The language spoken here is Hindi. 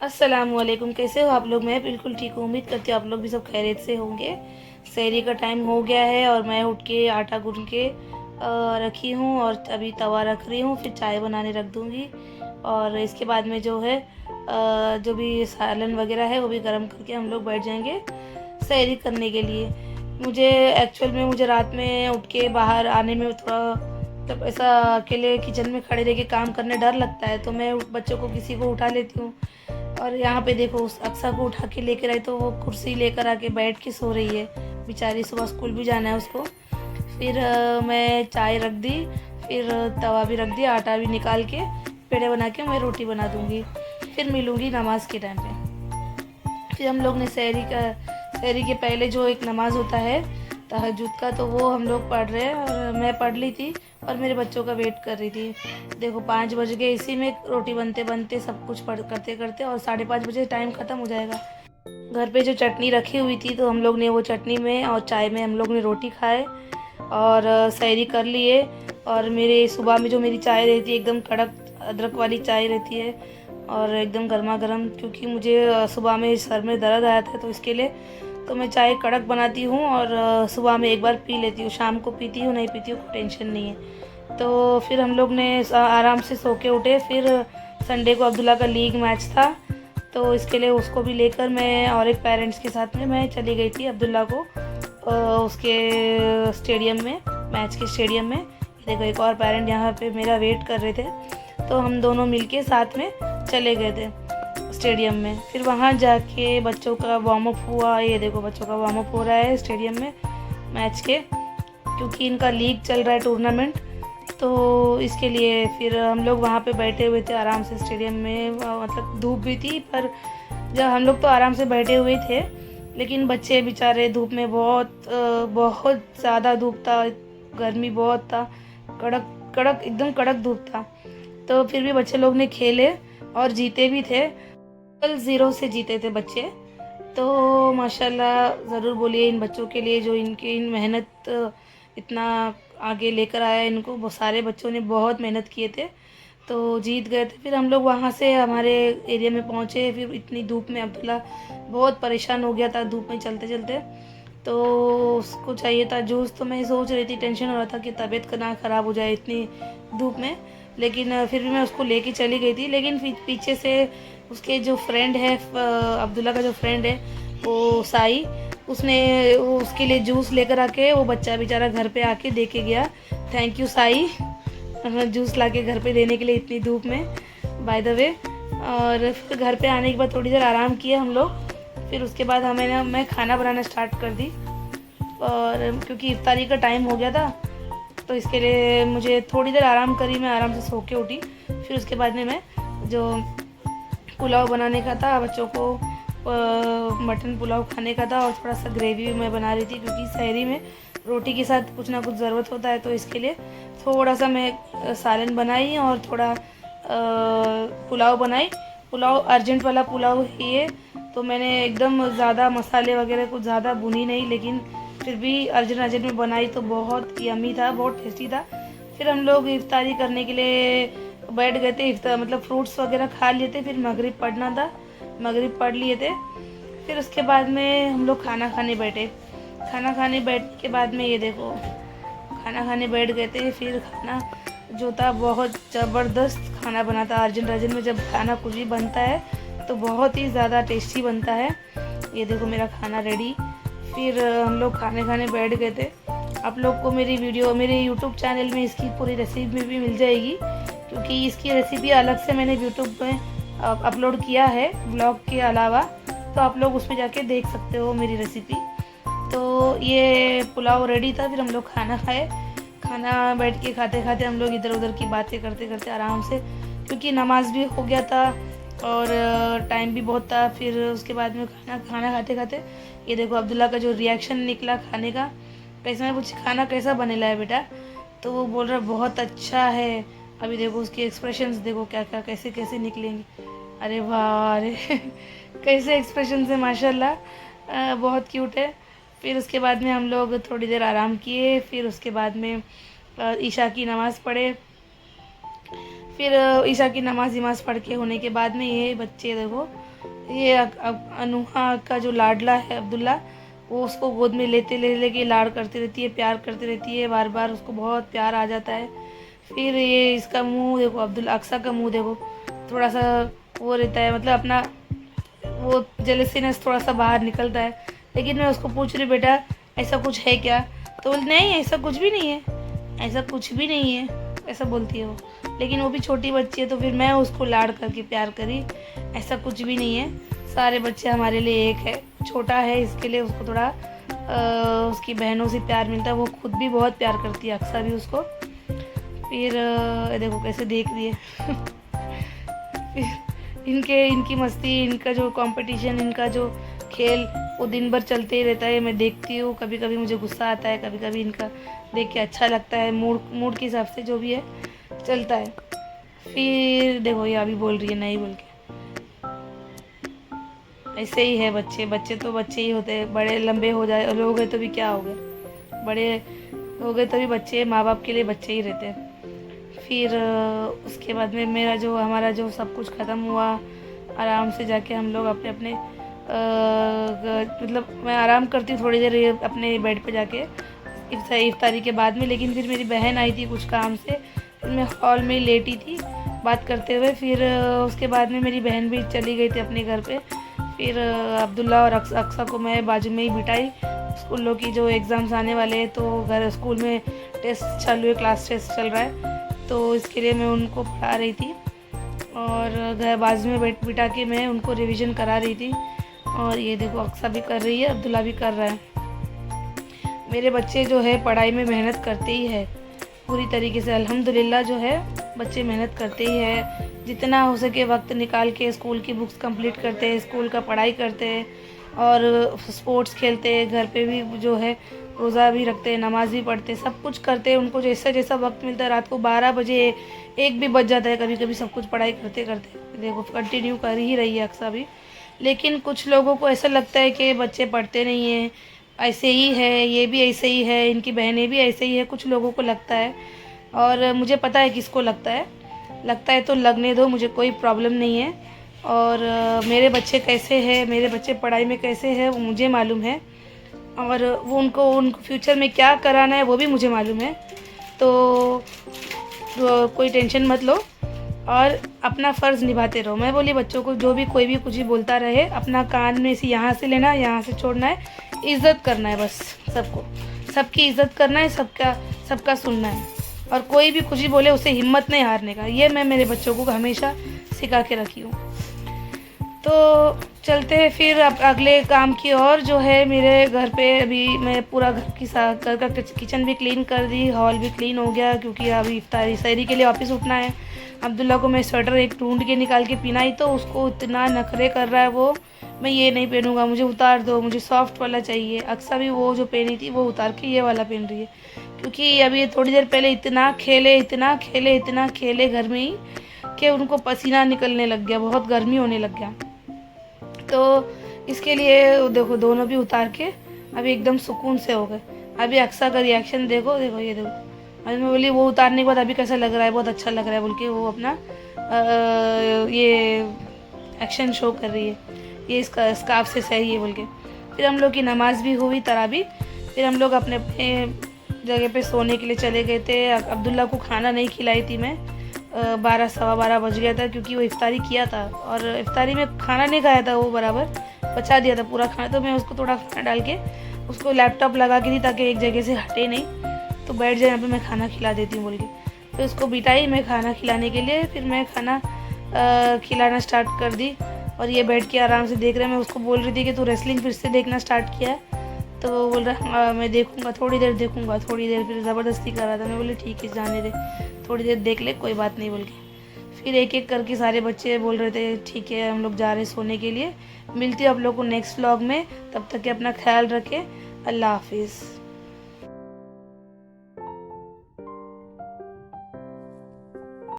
अस्सलामुअलैकुम। कैसे हो आप लोग? मैं बिल्कुल ठीक हूँ। उम्मीद करती हूँ आप लोग भी सब खैरियत से होंगे। सहरी का टाइम हो गया है और मैं उठ के आटा गूंद के रखी हूँ और अभी तवा रख रही हूँ, फिर चाय बनाने रख दूँगी। और इसके बाद में जो है जो भी सालन वगैरह है वो भी गर्म करके हम लोग बैठ जाएंगे सहरी करने के लिए। मुझे रात में उठ के बाहर आने में थोड़ा मतलब ऐसा अकेले किचन में खड़े रह के काम करने डर लगता है, तो मैं बच्चों को किसी को उठा लेती हूँ। और यहाँ पे देखो उस अक्सा को उठा के लेकर आई तो वो कुर्सी लेकर आके बैठ के सो रही है बेचारी, सुबह स्कूल भी जाना है उसको। फिर मैं चाय रख दी, फिर तवा भी रख दिया, आटा भी निकाल के पेड़े बना के मैं रोटी बना दूँगी। फिर मिलूँगी नमाज़ के टाइम पे। फिर हम लोग ने सहरी के पहले जो एक नमाज़ होता है तहज्जुद का, तो वो हम लोग पढ़ रहे हैं और मैं पढ़ ली थी और मेरे बच्चों का वेट कर रही थी। देखो 5 बज गए, इसी में रोटी बनते बनते सब कुछ पढ़ करते करते और 5:30 बजे टाइम ख़त्म हो जाएगा। घर पे जो चटनी रखी हुई थी तो हम लोग ने वो चटनी में और चाय में हम लोग ने रोटी खाए और सहरी कर लिए। और मेरे सुबह में जो मेरी चाय रहती है एकदम कड़क अदरक वाली चाय रहती है और एकदम गर्मा गर्म, क्योंकि मुझे सुबह में सर में दर्द आया था तो इसके लिए तो मैं चाय कड़क बनाती हूँ और सुबह में एक बार पी लेती हूँ, शाम को पीती हूँ नहीं पीती हूँ कोई टेंशन नहीं है। तो फिर हम लोग ने आराम से सो के उठे। फिर संडे को अब्दुल्ला का लीग मैच था तो इसके लिए उसको भी लेकर मैं और एक पेरेंट्स के साथ में मैं चली गई थी अब्दुल्ला को उसके स्टेडियम में, मैच के स्टेडियम में। देखो एक और पेरेंट यहाँ पे मेरा वेट कर रहे थे तो हम दोनों मिलके साथ में चले गए थे स्टेडियम में। फिर वहाँ जाके बच्चों का वार्म अप हुआ। ये देखो बच्चों का वार्म अप हो रहा है स्टेडियम में मैच के, क्योंकि इनका लीग चल रहा है टूर्नामेंट, तो इसके लिए फिर हम लोग वहाँ पे बैठे हुए थे आराम से स्टेडियम में। मतलब धूप भी थी पर जब हम लोग तो आराम से बैठे हुए थे, लेकिन बच्चे बेचारे धूप में बहुत ज़्यादा धूप था, गर्मी बहुत था, कड़क कड़क एकदम कड़क धूप था। तो फिर भी बच्चे लोग ने खेले और जीते भी थे। कल 0 से जीते थे बच्चे। तो माशाल्लाह ज़रूर बोलिए इन बच्चों के लिए जो इनकी इन मेहनत इतना आगे लेकर आया इनको। वो सारे बच्चों ने बहुत मेहनत किए थे तो जीत गए थे। फिर हम लोग वहाँ से हमारे एरिया में पहुँचे। फिर इतनी धूप में अब्दुल्ला बहुत परेशान हो गया था धूप में चलते चलते, तो उसको चाहिए था जूस। तो मैं सोच रही थी, टेंशन हो रहा था कि तबीयत ना ख़राब हो जाए इतनी धूप में, लेकिन फिर भी मैं उसको लेके चली गई थी। लेकिन फिर पीछे से उसके जो फ्रेंड है अब्दुल्ला का जो फ्रेंड है वो साई, वो उसके लिए जूस लेकर आके वो बच्चा बेचारा घर पे आके दे के गया। थैंक यू साई, जूस ला के घर पे देने के लिए इतनी धूप में, बाय द वे। और फिर घर पे आने के बाद थोड़ी देर आराम किया हम लोग। फिर उसके बाद मैं खाना बनाना स्टार्ट कर दी, और क्योंकि इफ्तारी का टाइम हो गया था तो इसके लिए मुझे थोड़ी देर आराम करी, मैं आराम से सो के उठी। फिर उसके बाद में मैं जो पुलाव बनाने का था बच्चों को, मटन पुलाव खाने का था और थोड़ा सा ग्रेवी भी मैं बना रही थी, क्योंकि सहरी में रोटी के साथ कुछ ना कुछ ज़रूरत होता है। तो इसके लिए थोड़ा सा मैं सालन बनाई और थोड़ा पुलाव बनाई। पुलाव अर्जेंट वाला पुलाव है ये, तो मैंने एकदम ज़्यादा मसाले वगैरह कुछ ज़्यादा भुनी नहीं, लेकिन फिर भी अर्जेंट अर्जेंट में बनाई तो बहुत यमी था, बहुत टेस्टी था। फिर हम लोग इफ्तारी करने के लिए बैठ गए थे। इफ्तार मतलब फ्रूट्स वगैरह खा लिए थे, फिर मगरिब पढ़ना था, मगरिब पढ़ लिए थे। फिर उसके बाद में हम लोग खाना खाने बैठे। खाना खाने बैठ के बाद में ये देखो खाना खाने बैठ गए थे। फिर खाना जो था बहुत ज़बरदस्त खाना बना था। अर्जेंट अर्जेंट में जब खाना कुछ भी बनता है तो बहुत ही ज़्यादा टेस्टी बनता है। ये देखो मेरा खाना रेडी। फिर हम लोग खाने खाने बैठ गए थे। आप लोग को मेरी वीडियो मेरे यूट्यूब चैनल में इसकी पूरी रेसिपी भी मिल जाएगी, क्योंकि इसकी रेसिपी अलग से मैंने यूट्यूब में अपलोड किया है ब्लॉग के अलावा, तो आप लोग उसमें जाके देख सकते हो मेरी रेसिपी। तो ये पुलाव रेडी था। फिर हम लोग खाना खाए। खाना बैठ के खाते खाते हम लोग इधर उधर की बातें करते करते आराम से, क्योंकि नमाज भी हो गया था और टाइम भी बहुत था। फिर उसके बाद में खाना खाते खाते ये देखो अब्दुल्ला का जो रिएक्शन निकला खाने का, कैसे मैं पूछी खाना कैसा बनेला है बेटा, तो वो बोल रहा बहुत अच्छा है। अभी देखो उसके एक्सप्रेशंस देखो क्या क्या कैसे कैसे निकलेंगे। अरे वाह, अरे कैसे एक्सप्रेशन है माशाल्लाह, बहुत क्यूट है। फिर उसके बाद में हम लोग थोड़ी देर आराम किए। फिर उसके बाद में ईशा की नमाज़ पढ़े। फिर ईशा की नमाज वमाज पढ़ के होने के बाद में ये बच्चे देखो, ये अनूहा का जो लाडला है अब्दुल्ला, वो उसको गोद में लेते ले लेके लाड़ करती रहती है, प्यार करती रहती है, बार बार उसको बहुत प्यार आ जाता है। फिर ये इसका मुंह देखो, अब्दुल्ला अक्सा का मुंह देखो, थोड़ा सा वो रहता है, मतलब अपना वो जेलसीनेस थोड़ा सा बाहर निकलता है। लेकिन मैं उसको पूछ रही बेटा ऐसा कुछ है क्या, तो बोल नहीं ऐसा कुछ भी नहीं है, ऐसा कुछ भी नहीं है, ऐसा बोलती है वो। लेकिन वो भी छोटी बच्ची है, तो फिर मैं उसको लाड़ करके प्यार करी, ऐसा कुछ भी नहीं है, सारे बच्चे हमारे लिए एक है। छोटा है इसके लिए उसको थोड़ा उसकी बहनों से प्यार मिलता है, वो खुद भी बहुत प्यार करती है, अक्सर भी उसको। फिर देखो कैसे देख रही है इनकी मस्ती, इनका जो कंपटीशन, इनका जो खेल, वो दिन भर चलते ही रहता है। मैं देखती हूँ, कभी कभी मुझे गुस्सा आता है, कभी कभी इनका देख के अच्छा लगता है, मूड के हिसाब से जो भी है चलता है। फिर देखो ये अभी बोल रही है नहीं बोल के, ऐसे ही है बच्चे, बच्चे तो बच्चे ही होते हैं, बड़े लंबे हो गए तो भी क्या हो गए, बड़े हो गए तो भी बच्चे, माँ बाप के लिए बच्चे ही रहते हैं। फिर उसके बाद में हमारा जो सब कुछ ख़त्म हुआ, आराम से जाके हम लोग अपने अपने मतलब मैं आराम करती हूँ थोड़ी देर अपने बेड पे जाके इफ्तारी के बाद में। लेकिन फिर मेरी बहन आई थी कुछ काम से, फिर मैं हॉल में ही लेटी थी बात करते हुए। फिर उसके बाद में मेरी बहन भी चली गई थी अपने घर पे। फिर अब्दुल्ला और अक्सा को मैं बाजू में ही बिठाई, स्कूलों की जो एग्ज़ाम्स आने वाले हैं, तो घर स्कूल में टेस्ट चालू है, क्लास टेस्ट चल रहा है, तो इसके लिए मैं उनको पढ़ा रही थी और घर बाजू में बिठा के मैं उनको रिवीजन करा रही थी। और ये देखो अक्सा भी कर रही है, अब्दुल्ला भी कर रहा है। मेरे बच्चे जो है पढ़ाई में मेहनत करते ही है पूरी तरीके से, अल्हम्दुलिल्लाह जो है बच्चे मेहनत करते ही है, जितना हो सके वक्त निकाल के स्कूल की बुक्स कंप्लीट करते हैं, स्कूल का पढ़ाई करते हैं और स्पोर्ट्स खेलते हैं, घर पे भी जो है रोज़ा भी रखते हैं, नमाज भी पढ़ते हैं, सब कुछ करते हैं। उनको जैसा जैसा वक्त मिलता है, रात को 12 बजे 1 भी बज जाता है कभी कभी, सब कुछ पढ़ाई करते करते देखो कंटिन्यू कर ही रही है अक्सा भी। लेकिन कुछ लोगों को ऐसा लगता है कि बच्चे पढ़ते नहीं हैं, ऐसे ही है, ये भी ऐसे ही है, इनकी बहनें भी ऐसे ही है, कुछ लोगों को लगता है। और मुझे पता है किसको लगता है तो लगने दो, मुझे कोई प्रॉब्लम नहीं है। और मेरे बच्चे कैसे हैं, मेरे बच्चे पढ़ाई में कैसे हैं वो मुझे मालूम है, और वो उनको फ्यूचर में क्या कराना है वो भी मुझे मालूम है। तो कोई टेंशन मत लो और अपना फ़र्ज़ निभाते रहो। मैं बोली बच्चों को जो भी कोई भी कुछ भी बोलता रहे, अपना कान में से यहाँ से लेना, यहाँ से छोड़ना है, इज़्ज़त करना है बस, सबको, सबकी इज़्ज़त करना है, सबका सुनना है, और कोई भी कुछ भी बोले उसे हिम्मत नहीं हारने का। ये मैं मेरे बच्चों को हमेशा सिखा के रखी हूँ। तो चलते हैं फिर अब अगले काम की और, जो है मेरे घर पे अभी मैं पूरा घर का किचन भी क्लीन कर दी, हॉल भी क्लीन हो गया, क्योंकि अभी इफ्तारी सहरी के लिए वापस उठना है। अब्दुल्ला को मैं स्वेटर एक ढूंढ के निकाल के पहनाई, तो उसको इतना नखरे कर रहा है वो, मैं ये नहीं पहनूंगा, मुझे उतार दो, मुझे सॉफ्ट वाला चाहिए। अक्सा भी वो जो पहनी थी वो उतार के ये वाला पहन रही है, क्योंकि अभी थोड़ी देर पहले इतना खेले घर में ही कि उनको पसीना निकलने लग गया, बहुत गर्मी होने लग गया। तो इसके लिए देखो दोनों भी उतार के अभी एकदम सुकून से हो गए। अभी अक्सा का रिएक्शन देखो, ये देखो। अभी मैं बोली वो उतारने के बाद अभी कैसा लग रहा है, बहुत अच्छा लग रहा है बोल के वो अपना ये एक्शन शो कर रही है, ये इसका स्कार्फ से सही है बोल के। फिर हम लोग की नमाज भी हुई, तरावी। फिर हम लोग अपने अपने जगह पे सोने के लिए चले गए थे। अब्दुल्ला को खाना नहीं खिलाई थी मैं, 12 सवा 12 बज गया था, क्योंकि वो इफ्तारी किया था और इफ्तारी में खाना नहीं खाया था, वो बराबर बचा दिया था पूरा खाना। तो मैं उसको थोड़ा खाना डाल के उसको लैपटॉप लगा के दी, ताकि एक जगह से हटे नहीं, तो बैठ जाए यहाँ पे, मैं खाना खिला देती हूँ बोल के। तो उसको बिठाई मैं खाना खिलाने के लिए, फिर मैं खाना खिलाना स्टार्ट कर दी, और ये बैठ के आराम से देख रहा है। मैं उसको बोल रही थी कि तू रेसलिंग फिर से देखना स्टार्ट किया है, तो वो बोल रहा मैं देखूँगा, थोड़ी देर देखूँगा, थोड़ी देर। फिर ज़बरदस्ती कर रहा था, मैं बोली ठीक है जाने दे, थोड़ी देर देख ले, कोई बात नहीं बोल के। फिर एक एक करके सारे बच्चे बोल रहे थे ठीक है हम लोग जा रहे सोने के लिए। मिलती हूँ आप लोग को नेक्स्ट व्लॉग में, तब तक के अपना ख्याल रखें, अल्लाह हाफिज़।